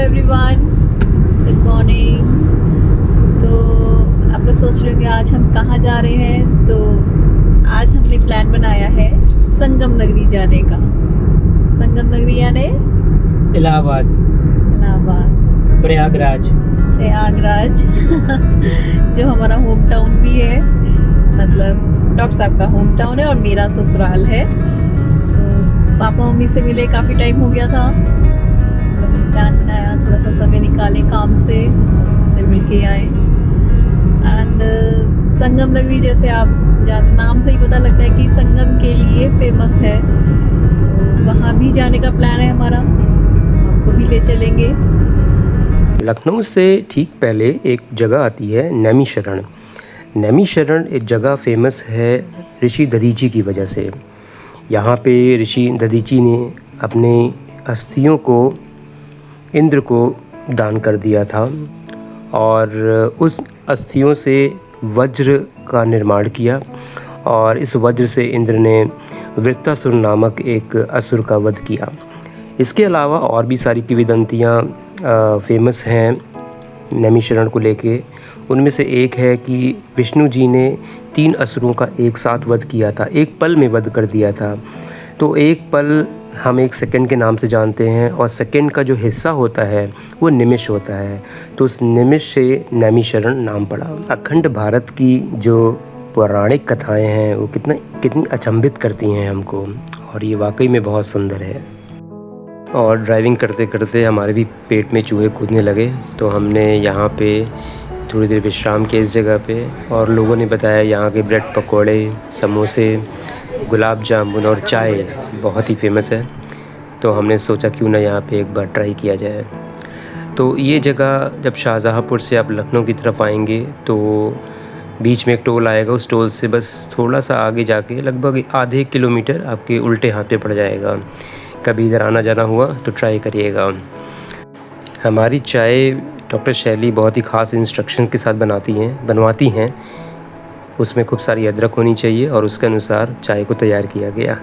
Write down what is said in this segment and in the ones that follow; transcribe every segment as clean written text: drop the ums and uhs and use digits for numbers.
Everyone, good morning. तो आप लोग सोच रहे होंगे आज हम कहाँ जा रहे हैं। तो आज हमने प्लान बनाया है संगम नगरी जाने का। संगम नगरी यानी इलाहाबाद, प्रयागराज जो हमारा होम टाउन भी है, मतलब डॉक्टर साहब का होम टाउन है और मेरा ससुराल है। तो पापा मम्मी से मिले, काफ़ी टाइम हो गया था। प्लान बनाया, थोड़ा सा समय निकाले काम से मिल के आए। एंड संगम नगरी, जैसे आप ज़्यादा नाम से ही पता लगता है कि संगम के लिए फेमस है। तो वहाँ भी जाने का प्लान है हमारा, आपको भी ले चलेंगे। लखनऊ से ठीक पहले एक जगह आती है नैमिषारण्य। नैमिषारण्य एक जगह फेमस है ऋषि दधीची की वजह से। यहाँ पे ऋषि दधीची ने अपने अस्थियों को इंद्र को दान कर दिया था और उस अस्थियों से वज्र का निर्माण किया और इस वज्र से इंद्र ने वृत्तासुर नामक एक असुर का वध किया। इसके अलावा और भी सारी किंवदंतियाँ फेमस हैं नैमिषारण्य को लेके। उनमें से एक है कि विष्णु जी ने 3 असुरों का एक साथ वध किया था, एक पल में वध कर दिया था। तो एक पल हम 1 सेकंड के नाम से जानते हैं और सेकंड का जो हिस्सा होता है वो निमिष होता है। तो उस निमिष से नैमिषारण्य नाम पड़ा। अखंड भारत की जो पौराणिक कथाएं हैं वो कितनी अचंभित करती हैं हमको, और ये वाकई में बहुत सुंदर है। और ड्राइविंग करते करते हमारे भी पेट में चूहे कूदने लगे, तो हमने यहाँ पे थोड़ी देर विश्राम किया इस जगह पे। और लोगों ने बताया यहाँ के ब्रेड पकोड़े, समोसे, गुलाब जामुन और चाय बहुत ही फेमस है। तो हमने सोचा क्यों ना यहाँ पे एक बार ट्राई किया जाए। तो ये जगह, जब शाहजहाँपुर से आप लखनऊ की तरफ आएंगे तो बीच में एक टोल आएगा, उस टोल से बस थोड़ा सा आगे जाके लगभग आधे किलोमीटर आपके उल्टे हाथ पे पड़ जाएगा। कभी इधर आना जाना हुआ तो ट्राई करिएगा। हमारी चाय डॉक्टर शैली बहुत ही ख़ास इंस्ट्रक्शन के साथ बनवाती हैं। उसमें खूब सारी अदरक होनी चाहिए और उसके अनुसार चाय को तैयार किया गया।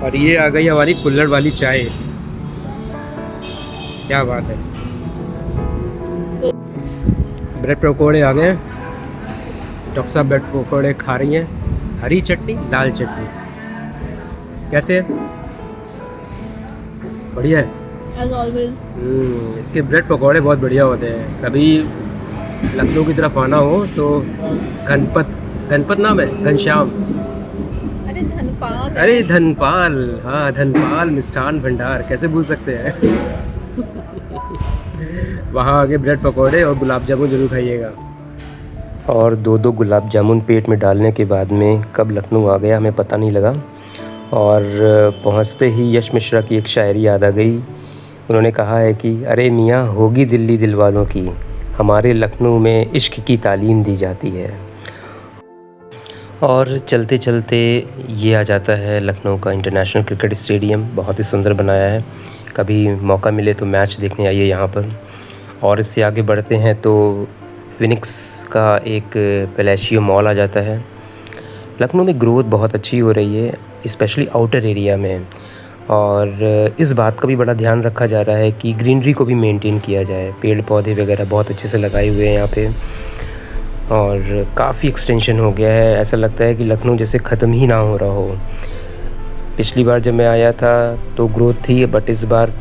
और ये आ गई हमारी कुल्हड़ वाली चाय। क्या बात है। ब्रेड पकौड़े आ गए। डॉक्टर साहब ब्रेड पकौड़े खा रही हैं। हरी चटनी, लाल चटनी कैसे है? बढ़िया है। As always. इसके ब्रेड पकौड़े बहुत बढ़िया होते हैं। कभी लखनऊ की तरफ आना हो तो गणपत नाम है, घनश्याम, अरे धनपाल, हाँ धनपाल मिष्ठान भंडार, कैसे भूल सकते हैं। वहाँ आगे ब्रेड पकौड़े और गुलाब जामुन जरूर खाइएगा। और 2 गुलाब जामुन पेट में डालने के बाद में कब लखनऊ आ गया हमें पता नहीं लगा। और पहुँचते ही यश मिश्रा की एक शायरी याद आ गई। उन्होंने कहा है कि अरे मियाँ होगी दिल्ली दिल वालों की, हमारे लखनऊ में इश्क की तालीम दी जाती है। और चलते चलते ये आ जाता है लखनऊ का इंटरनेशनल क्रिकेट स्टेडियम। बहुत ही सुंदर बनाया है। कभी मौका मिले तो मैच देखने आइए यहाँ पर। और इससे आगे बढ़ते हैं तो फिनिक्स का एक पैलेशियो मॉल आ जाता है। लखनऊ में ग्रोथ बहुत अच्छी हो रही है, स्पेशली आउटर एरिया में। और इस बात का भी बड़ा ध्यान रखा जा रहा है कि ग्रीनरी को भी मेंटेन किया जाए। पेड़ पौधे वगैरह बहुत अच्छे से लगाए हुए हैं यहाँ पे। और काफ़ी एक्सटेंशन हो गया है, ऐसा लगता है कि लखनऊ जैसे ख़त्म ही ना हो रहा हो। पिछली बार जब मैं आया था तो ग्रोथ थी, बट इस बार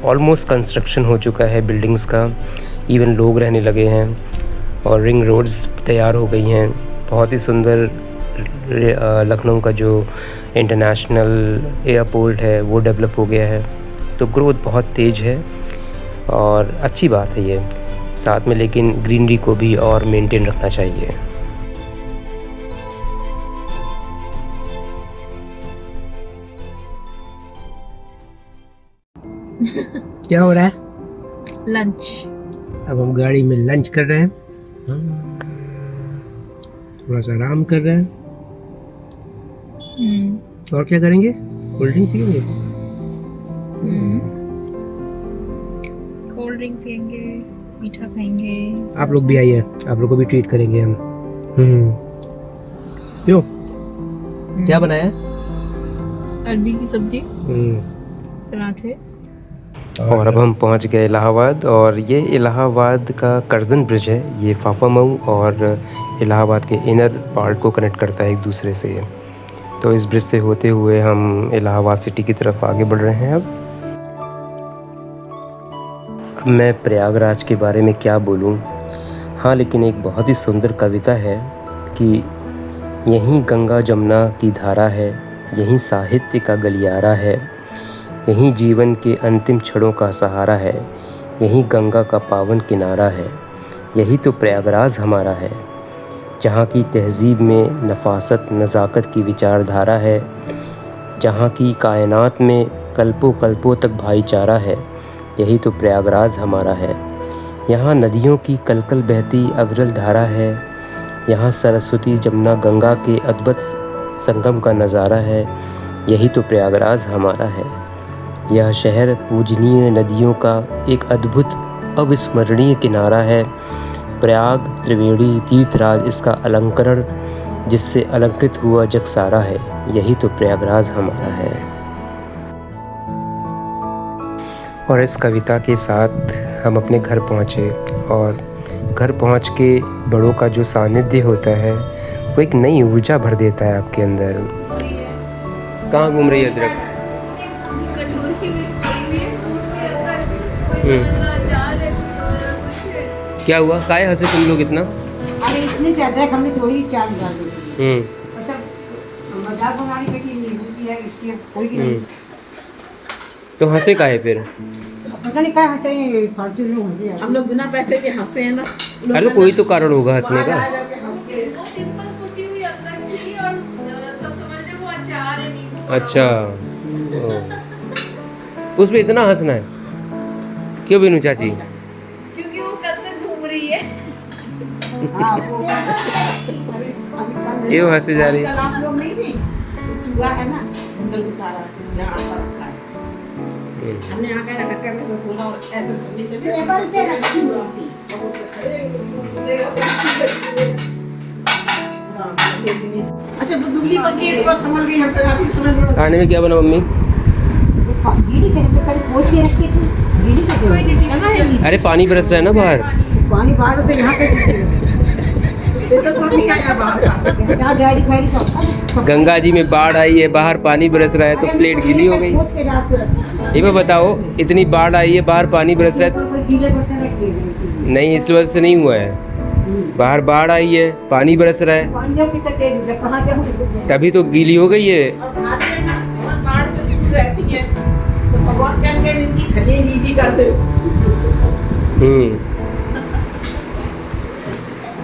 ऑलमोस्ट कंस्ट्रक्शन हो चुका है बिल्डिंग्स का। इवन लोग रहने लगे हैं और रिंग रोड्स तैयार हो गई हैं। बहुत ही सुंदर लखनऊ का जो इंटरनेशनल एयरपोर्ट है वो डेवलप हो गया है। तो ग्रोथ बहुत तेज़ है और अच्छी बात है ये। साथ में लेकिन ग्रीनरी को भी और मेंटेन रखना चाहिए। क्या हो रहा है? लंच। अब हम गाड़ी में लंच कर रहे हैं, थोड़ा सा आराम कर रहे हैं। और क्या करेंगे? कोल्ड ड्रिंक पिएंगे। कोल्ड ड्रिंक पिएंगे, मीठा खाएंगे। आप लोग भी आइए, आप लोग को भी ट्रीट करेंगे हम। क्यों? क्या बनाया? अरबी की सब्जी, पराठे। और अब हम पहुंच गए इलाहाबाद, और ये इलाहाबाद का कर्जन ब्रिज है। ये फाफामऊ और इलाहाबाद के इनर पार्ट को कनेक्ट करता है एक दूसरे से। तो इस ब्रिज से होते हुए हम इलाहाबाद सिटी की तरफ आगे बढ़ रहे हैं। अब मैं प्रयागराज के बारे में क्या बोलूं। हाँ, लेकिन एक बहुत ही सुंदर कविता है कि यहीं गंगा जमुना की धारा है, यहीं साहित्य का गलियारा है, यहीं जीवन के अंतिम क्षणों का सहारा है, यहीं गंगा का पावन किनारा है, यही तो प्रयागराज हमारा है, जहाँ की तहज़ीब में नफासत नज़ाकत की विचारधारा है, जहाँ की कायनात में कल्पों कल्पों तक भाईचारा है, यही तो प्रयागराज हमारा है। यहाँ नदियों की कलकल बहती अविरल धारा है, यहाँ सरस्वती जमुना गंगा के अद्भुत संगम का नज़ारा है, यही तो प्रयागराज हमारा है। यह शहर पूजनीय नदियों का एक अद्भुत अविस्मरणीय किनारा है। प्रयाग त्रिवेणी तीर्थराज इसका अलंकरण, जिससे अलंकृत हुआ जग सारा है, यही तो प्रयागराज हमारा है। और इस कविता के साथ हम अपने घर पहुँचे, और घर पहुँच के बड़ों का जो सानिध्य होता है वो एक नई ऊर्जा भर देता है आपके अंदर। कहाँ घूम रही है अदरक? क्या हुआ? काहे हंसे तुम लोग इतना? अरे इतनी से अदरक हमने थोड़ी चार डाल दी। अच्छा, मजाक बनाने के लिए नींबू की है, इसलिए कोई नहीं। तो हंसे काहे फिर? पता नहीं क्या हंसे हैं, फालतू लोग हंसे हैं। हम लोग बिना पैसे के हंसे हैं ना। अरे कोई तो कारण होगा हंसने का। अच्छा, उसमें इतना हंसना है क्यों बीनू चाची? क्योंकि वो कब से घूम रही है। हाँ, ये हंसे जा रही है। कल आप लोग नहीं थी, चूहा है ना जंगल में सारा यहाँ पर रखा है। हमने यहाँ का रखा करके तो थोड़ा ऐसे घूमने चले। टेबल पे रखी हुई थी। अच्छा, वो दुगली पकी है तो बस संभल गई हमसे रात में। खाने में क्या बना मम्मी? गीली कहते कल पोंछ के रखी थी। गीली कहते अरे पानी बरस रहा है ना बाहर। पानी बाहर से यहाँ पे डायरी फायरी सब गंगा जी में बाढ़ आई है, बाहर पानी बरस रहा है, तो प्लेट गीली हो गई। पोंछ के रात को रखी। ये मैं बताओ, इतनी बाढ़ आई है, बाहर पानी बरस रहा है। कोई गीले बर्तन रख दिए। नहीं, इस वजह से नहीं हुआ है। बाहर बाढ़ आई है, पानी बरस रहा है, पानी जब कितना तेज है, कहाँ जाऊँ? तभी तो गीली हो गई है। और भाभी है ना, बहुत बाढ़ से दूर रहती है, तो भगवान कहते हैं इनकी खली गीली कर दे।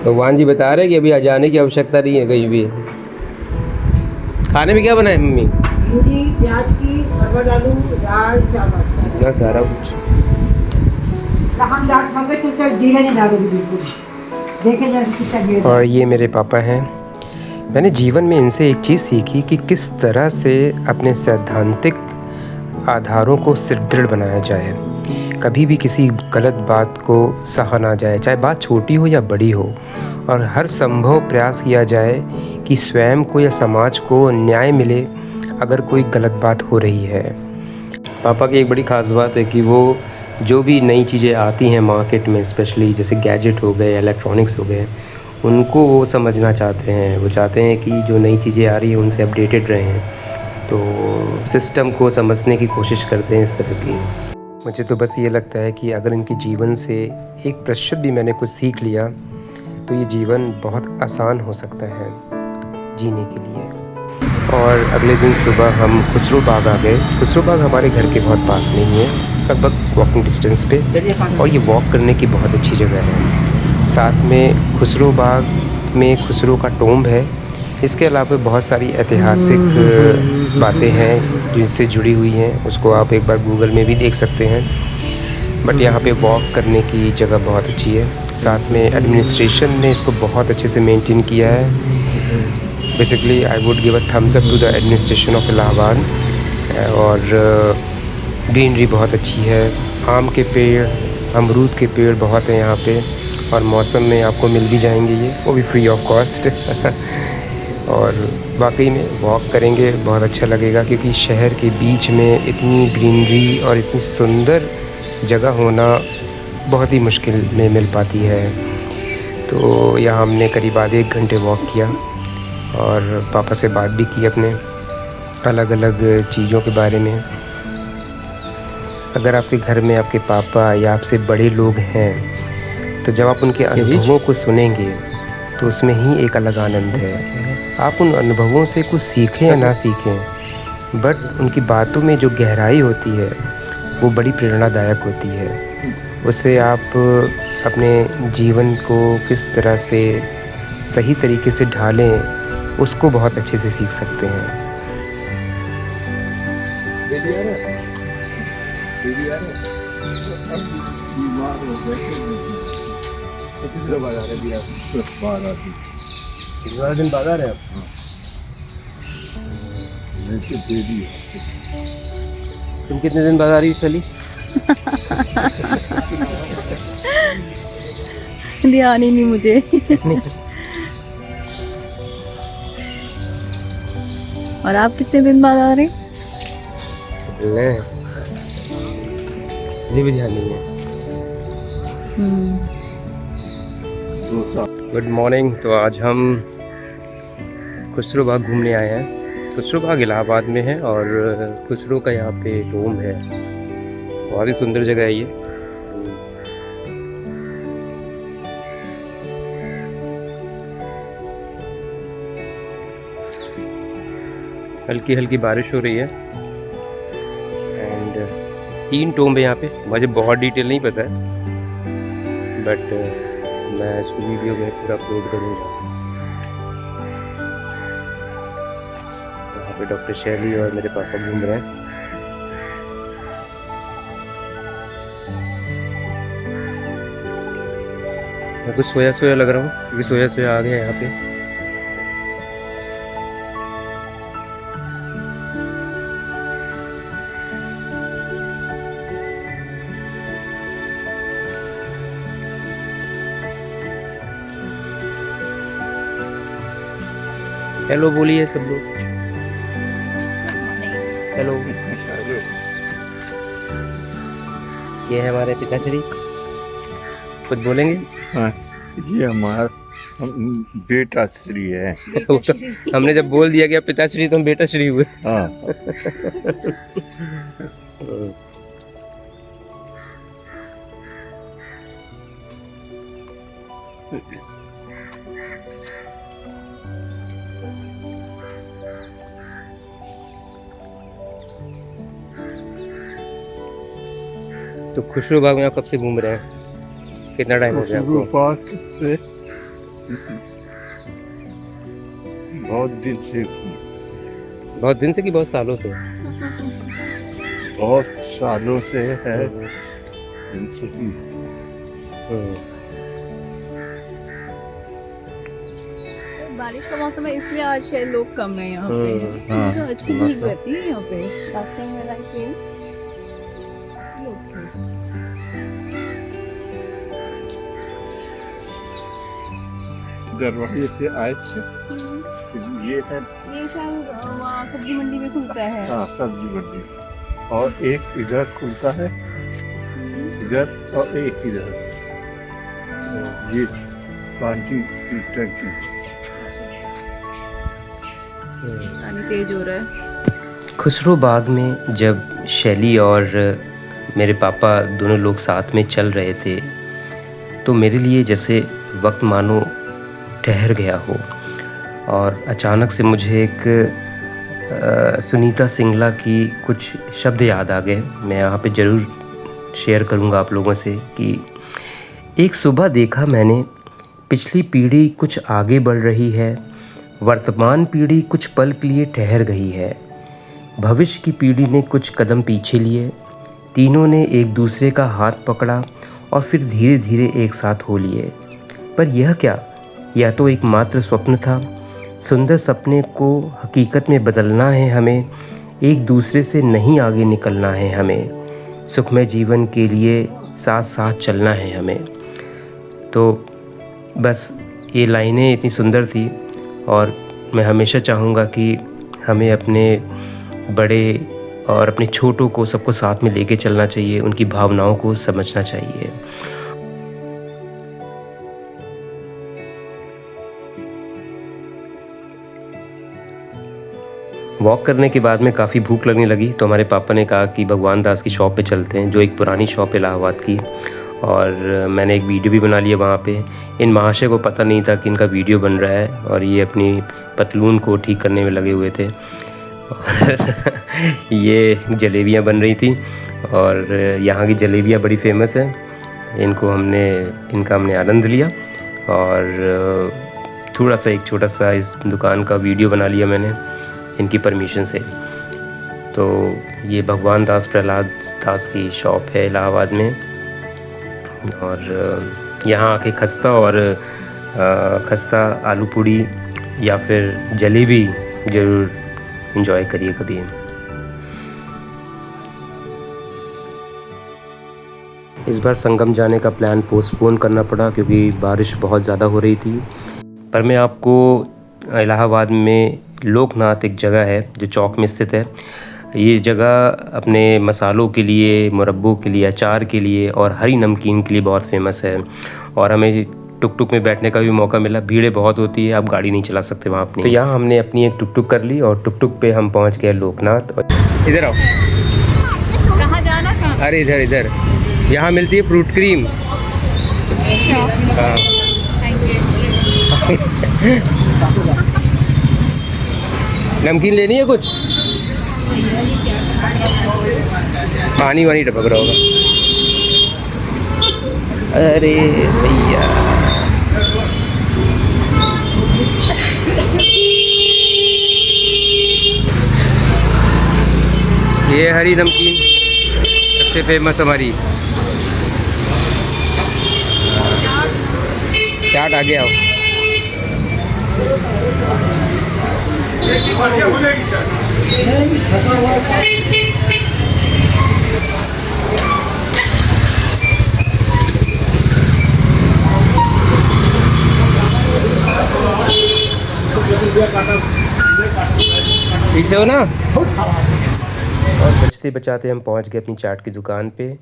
भगवान जी बता रहे हैं कि अभी आ जाने की आवश्यकता नहीं है कहीं भी। खाने में क्या बना है मम्मी? भिंडी, प्याज की, परवल आलू, दाल, चावल। इतना सारा कुछ। हम दाल खाओगे तो क्या जीरा नहीं डालोगे बिल्कुल। देखे जैसे कितना जीरा। और ये मेरे पापा हैं। मैंने जीवन में इनसे एक चीज़ सीखी कि किस तरह से अपने सैद्धांतिक आधारों को सुदृढ़ बनाया जाए। कभी भी किसी गलत बात को सहा ना जाए, चाहे बात छोटी हो या बड़ी हो, और हर संभव प्रयास किया जाए कि स्वयं को या समाज को न्याय मिले अगर कोई गलत बात हो रही है। पापा की एक बड़ी ख़ास बात है कि वो जो भी नई चीज़ें आती हैं मार्केट में, स्पेशली जैसे गैजेट हो गए, इलेक्ट्रॉनिक्स हो गए, उनको वो समझना चाहते हैं। वो चाहते हैं कि जो नई चीज़ें आ रही हैं उनसे अपडेटेड रहें, तो सिस्टम को समझने की कोशिश करते हैं इस तरह की। मुझे तो बस ये लगता है कि अगर इनके जीवन से एक प्रतिशत भी मैंने कुछ सीख लिया तो ये जीवन बहुत आसान हो सकता है जीने के लिए। और अगले दिन सुबह हम खुसरो बाग आ गए। खुसरो बाग हमारे घर के बहुत पास में ही है, लगभग वॉकिंग डिस्टेंस पे, और ये वॉक करने की बहुत अच्छी जगह है। साथ में खुसरो बाग में खुसरो का टोम्ब है। इसके अलावा बहुत सारी ऐतिहासिक बातें हैं जिनसे जुड़ी हुई हैं, उसको आप एक बार गूगल में भी देख सकते हैं। बट यहाँ पे वॉक करने की जगह बहुत अच्छी है। साथ में एडमिनिस्ट्रेशन ने इसको बहुत अच्छे से मेंटेन किया है। Basically I would give a thumbs up to the administration of Allahabad. और ग्रीनरी बहुत अच्छी है, आम के पेड़, अमरूद के पेड़ बहुत हैं यहाँ पे, और मौसम में आपको मिल भी जाएंगे ये, वो भी फ्री ऑफ कॉस्ट। और वाकई में वॉक करेंगे बहुत अच्छा लगेगा, क्योंकि शहर के बीच में इतनी ग्रीनरी और इतनी सुंदर जगह होना बहुत ही मुश्किल में मिल पाती है। तो यहाँ हमने करीब आधे 1 घंटे वॉक किया और पापा से बात भी की अपने अलग अलग चीज़ों के बारे में। अगर आपके घर में आपके पापा या आपसे बड़े लोग हैं तो जब आप उनके अनुभवों को सुनेंगे तो उसमें ही एक अलग आनंद है। आप उन अनुभवों से कुछ सीखें या ना सीखें, बट उनकी बातों में जो गहराई होती है वो बड़ी प्रेरणादायक होती है। उससे आप अपने जीवन को किस तरह से सही तरीके से ढालें उसको बहुत अच्छे से सीख सकते हैं। दिन बाद आ रहे हैं आप? तुम कितने दिन बाद आ रही चली? ध्यान ही नहीं मुझे। और आप कितने दिन बाद आ रहे? मुझे भी ध्यान नहीं है। Good morning. तो आज हम खुसरो बाग घूमने आए हैं। खुसरो बाग इलाहाबाद में है और खुसरो का यहाँ पे डोम है। बहुत ही सुंदर जगह है ये। हल्की हल्की बारिश हो रही है एंड 3 टोम है यहाँ पे। मुझे बहुत डिटेल नहीं पता है, बट मैं इसको वीडियो में पूरा अपलोड करूँगा। यहाँ पे डॉक्टर शैली और मेरे पापा घूम रहे हैं। मैं कुछ सोया सोया लग रहा हूँ क्योंकि सोया सोया आ गया यहाँ पे। हेलो बोलिए सब लोग। हेलो। ये है हमारे पिताश्री, कुछ बोलेंगे? हाँ, ये हमारा बेटा श्री है। तो हमने जब बोल दिया कि आप पिताश्री तो हम बेटा श्री हुए। हाँ। तो खुसरो बाग में आप कब से घूम रहे हैं? कितना टाइम हो गया आपको? बहुत दिन से। बहुत दिन से कि बहुत सालों से? बहुत सालों से है। बारिश का मौसम है इसलिए आज शायद लोग कम है यहाँ पे। हाँ। तो अच्छी भीड़ रहती है यहाँ पे। लास्ट टाइम व्हेन आई केम दरवाजे से आए थे। ये है, ये शायद वहाँ सब्जी मंडी में खुलता है। हाँ, सब्जी मंडी। और एक इधर खुलता है, इधर, और एक इधर। ये पानी की टंकी। पानी तेज हो रहा है। खुसरो बाग में जब शैली और मेरे पापा दोनों लोग साथ में चल रहे थे तो मेरे लिए जैसे वक्त मानो ठहर गया हो। और अचानक से मुझे एक सुनीता सिंगला की कुछ शब्द याद आ गए। मैं यहाँ पे ज़रूर शेयर करूँगा आप लोगों से कि एक सुबह देखा मैंने, पिछली पीढ़ी कुछ आगे बढ़ रही है, वर्तमान पीढ़ी कुछ पल के लिए ठहर गई है, भविष्य की पीढ़ी ने कुछ कदम पीछे लिए, तीनों ने एक दूसरे का हाथ पकड़ा और फिर धीरे धीरे एक साथ हो लिए। पर यह क्या, यह तो एक मात्र स्वप्न था। सुंदर सपने को हकीकत में बदलना है हमें, एक दूसरे से नहीं आगे निकलना है हमें, सुखमय जीवन के लिए साथ साथ चलना है हमें। तो बस ये लाइनें इतनी सुंदर थी और मैं हमेशा चाहूँगा कि हमें अपने बड़े और अपने छोटों को सबको साथ में लेके चलना चाहिए, उनकी भावनाओं को समझना चाहिए। वॉक करने के बाद में काफ़ी भूख लगने लगी, तो हमारे पापा ने कहा कि भगवान दास की शॉप पे चलते हैं, जो एक पुरानी शॉप है इलाहाबाद की। और मैंने एक वीडियो भी बना लिया वहाँ पे। इन महाशय को पता नहीं था कि इनका वीडियो बन रहा है और ये अपनी पतलून को ठीक करने में लगे हुए थे। और ये जलेबियाँ बन रही थी और यहाँ की जलेबियाँ बड़ी फेमस है। इनका हमने आनंद लिया और थोड़ा सा एक छोटा सा इस दुकान का वीडियो बना लिया मैंने इनकी परमिशन से। तो ये भगवान दास प्रहलाद दास की शॉप है इलाहाबाद में। और यहाँ आके खस्ता आलू पूड़ी या फिर जलेबी ज़रूर एंजॉय करिए कभी। इस बार संगम जाने का प्लान पोस्टपोन करना पड़ा क्योंकि बारिश बहुत ज़्यादा हो रही थी। पर मैं आपको इलाहाबाद में लोकनाथ एक जगह है जो चौक में स्थित है। ये जगह अपने मसालों के लिए, मुरब्बों के लिए, अचार के लिए और हरी नमकीन के लिए बहुत फेमस है। और हमें टुक टुक में बैठने का भी मौका मिला। भीड़ें बहुत होती है, आप गाड़ी नहीं चला सकते वहाँ अपनी। तो यहाँ हमने अपनी एक टुक टुक कर ली और टुक टुक पे हम पहुँच गए लोकनाथ। इधर आओ। कहाँ जाना था? अरे इधर यहाँ मिलती है फ्रूट क्रीम। हाँ नमकीन लेनी है कुछ? पानी वानी टपक रहा होगा। अरे भैया ये हरी नमकीन सबसे फेमस हमारी। चाट आ गया। ठीक है ना। और बचते बचाते हम पहुंच गए अपनी चाट की दुकान पे।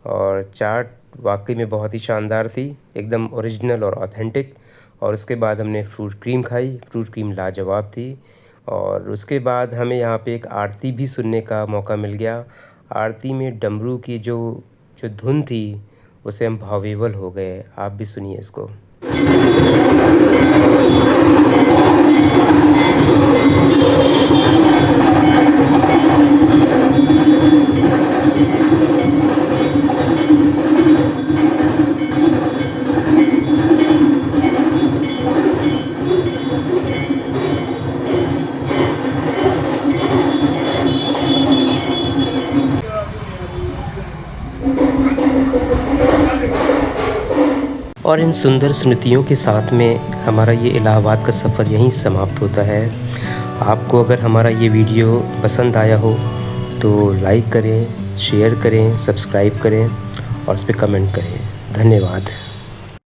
और चाट वाकई में बहुत ही शानदार थी, एकदम ओरिजिनल और ऑथेंटिक। और उसके बाद हमने फ्रूट क्रीम खाई। फ्रूट क्रीम लाजवाब थी। और उसके बाद हमें यहाँ पे एक आरती भी सुनने का मौका मिल गया। आरती में डमरू की जो धुन थी उसे हम भावविवल हो गए। आप भी सुनिए इसको। और इन सुंदर स्मृतियों के साथ में हमारा ये इलाहाबाद का सफ़र यहीं समाप्त होता है। आपको अगर हमारा ये वीडियो पसंद आया हो तो लाइक करें, शेयर करें, सब्सक्राइब करें और उस पर कमेंट करें। धन्यवाद।